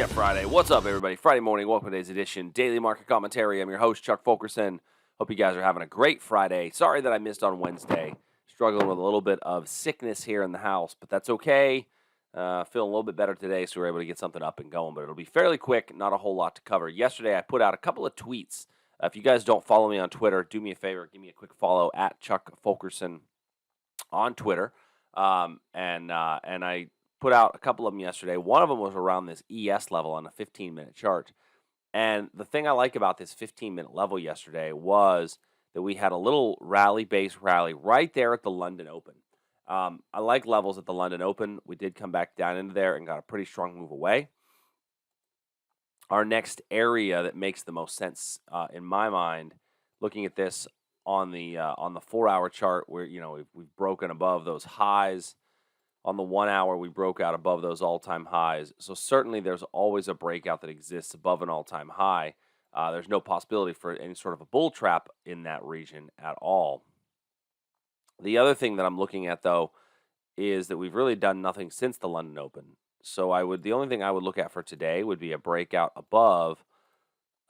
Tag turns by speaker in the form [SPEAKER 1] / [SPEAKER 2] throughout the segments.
[SPEAKER 1] Yeah, Friday. What's up, everybody? Friday morning. Welcome to today's edition. Daily Market Commentary. I'm your host, Chuck Fulkerson. Hope you guys are having a great Friday. Sorry that I missed on Wednesday. Struggling with a little bit of sickness here in the house, but that's okay. Feeling a little bit better today, so we're able to get something up and going, but it'll be fairly quick. Not a whole lot to cover. Yesterday, I put out a couple of tweets. If you guys don't follow me on Twitter, do me a favor. Give me a quick follow at Chuck Fulkerson on Twitter. And I put out a couple of them yesterday. One of them was around this ES level on a 15-minute chart. And the thing I like about this 15-minute level yesterday was that we had a little rally-based rally right there at the London Open. I like levels at the London Open. We did come back down into there and got a pretty strong move away. Our next area that makes the most sense in my mind, looking at this on the 4-hour chart, where we've broken above those highs. On the 1 hour, we broke out above those all-time highs. So certainly there's always a breakout that exists above an all-time high. There's no possibility for any sort of a bull trap in that region at all. The other thing that I'm looking at, though, is that we've really done nothing since the London Open. So the only thing I would look at for today would be a breakout above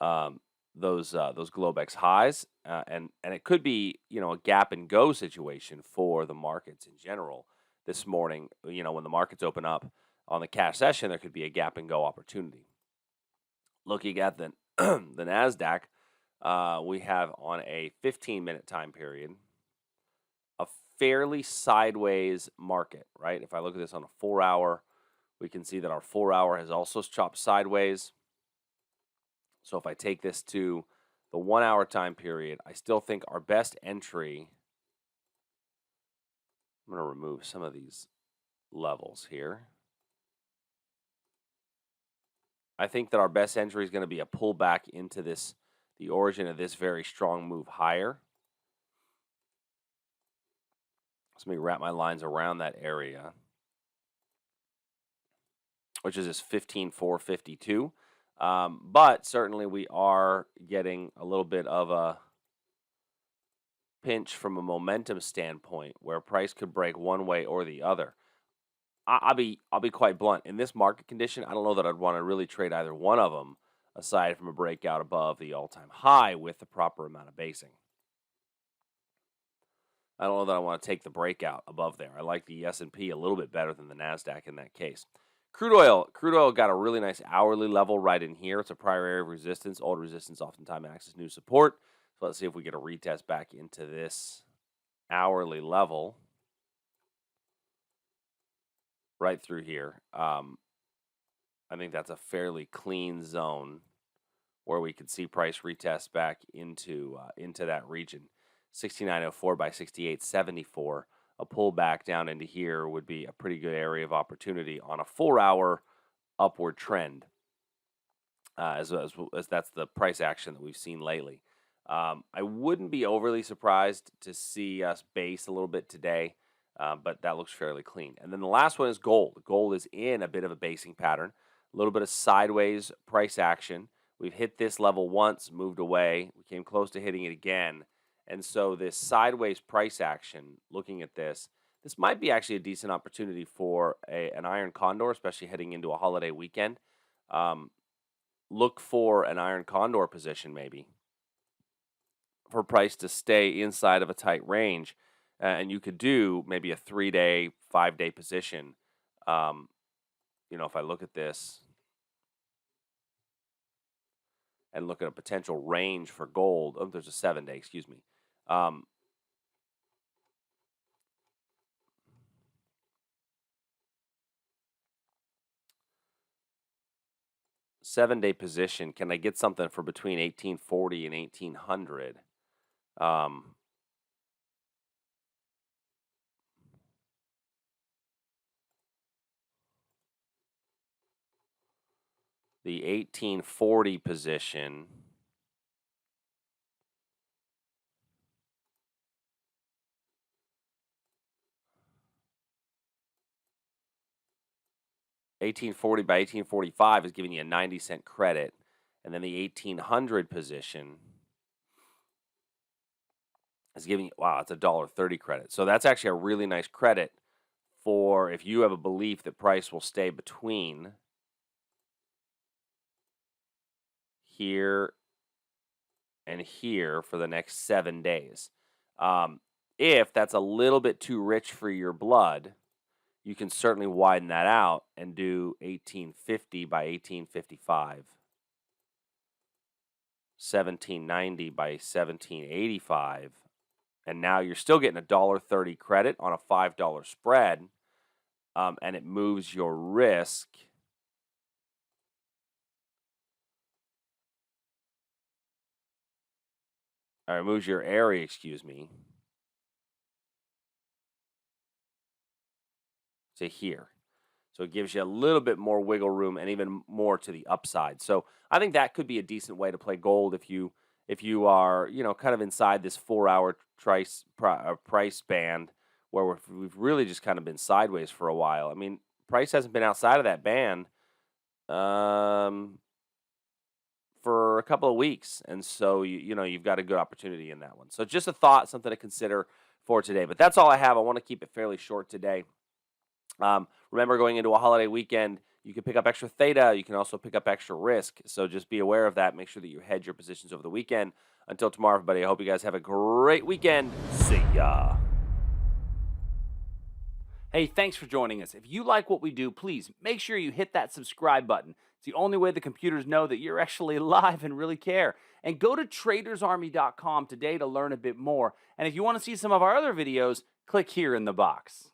[SPEAKER 1] those Globex highs, and it could be a gap and go situation for the markets in general. This morning, when the markets open up on the cash session, there could be a gap and go opportunity. Looking at the the Nasdaq, we have on a 15-minute time period a fairly sideways market, right? If I look at this on a 4-hour, we can see that our 4-hour has also chopped sideways. So if I take this to the 1-hour time period, I still think our best entry, I'm going to remove some of these levels here. I think that our best entry is going to be a pullback into the origin of this very strong move higher. So let me wrap my lines around that area, which is this 15,452. But certainly we are getting a little bit of a pinch from a momentum standpoint where price could break one way or the other. I'll be quite blunt. In this market condition, I don't know that I'd want to really trade either one of them aside from a breakout above the all-time high with the proper amount of basing. I don't know that I want to take the breakout above there. I like the S&P a little bit better than the Nasdaq in that case. Crude oil got a really nice hourly level right in here. It's a prior area of resistance. Old resistance oftentimes acts as new support. So let's see if we get a retest back into this hourly level right through here. I think that's a fairly clean zone where we could see price retest back into that region. 6904 by 6874. A pullback down into here would be a pretty good area of opportunity on a 4-hour upward trend, as that's the price action that we've seen lately. I wouldn't be overly surprised to see us base a little bit today, but that looks fairly clean. And then the last one is gold. Gold is in a bit of a basing pattern, a little bit of sideways price action. We've hit this level once, moved away. We came close to hitting it again. And so this sideways price action, looking at this might be actually a decent opportunity for an iron condor, especially heading into a holiday weekend. Look for an iron condor position maybe for price to stay inside of a tight range. And you could do maybe a 3-day, 5-day position. If I look at this and look at a potential range for gold, there's a 7-day, excuse me. 7-day position. Can I get something for between 1840 and 1800? The 1840 position $18.40 by $18.45 is giving you a 90-cent credit. And then the 1800 position is giving you, wow, it's a $1.30 credit. So that's actually a really nice credit for if you have a belief that price will stay between here, and here for the next 7 days. If that's a little bit too rich for your blood, you can certainly widen that out and do 1850 by 1855, 1790 by 1785, and now you're still getting $1.30 credit on a $5 spread, and it moves your risk or moves your area, excuse me, to here. So it gives you a little bit more wiggle room and even more to the upside. So I think that could be a decent way to play gold if you are, kind of inside this 4-hour price band where we've really just kind of been sideways for a while. I mean, price hasn't been outside of that band for a couple of weeks, and so you've got a good opportunity in that one. So just a thought, something to consider for today. But that's all I have. I want to keep it fairly short today. Remember, going into a holiday weekend, you can pick up extra theta. You can also pick up extra risk. So just be aware of that. Make sure that you hedge your positions over the weekend. Until tomorrow, everybody, I hope you guys have a great weekend. See ya. Hey, thanks for joining us. If you like what we do, please make sure you hit that subscribe button. It's the only way the computers know that you're actually alive and really care. And go to tradersarmy.com today to learn a bit more. And if you want to see some of our other videos, click here in the box.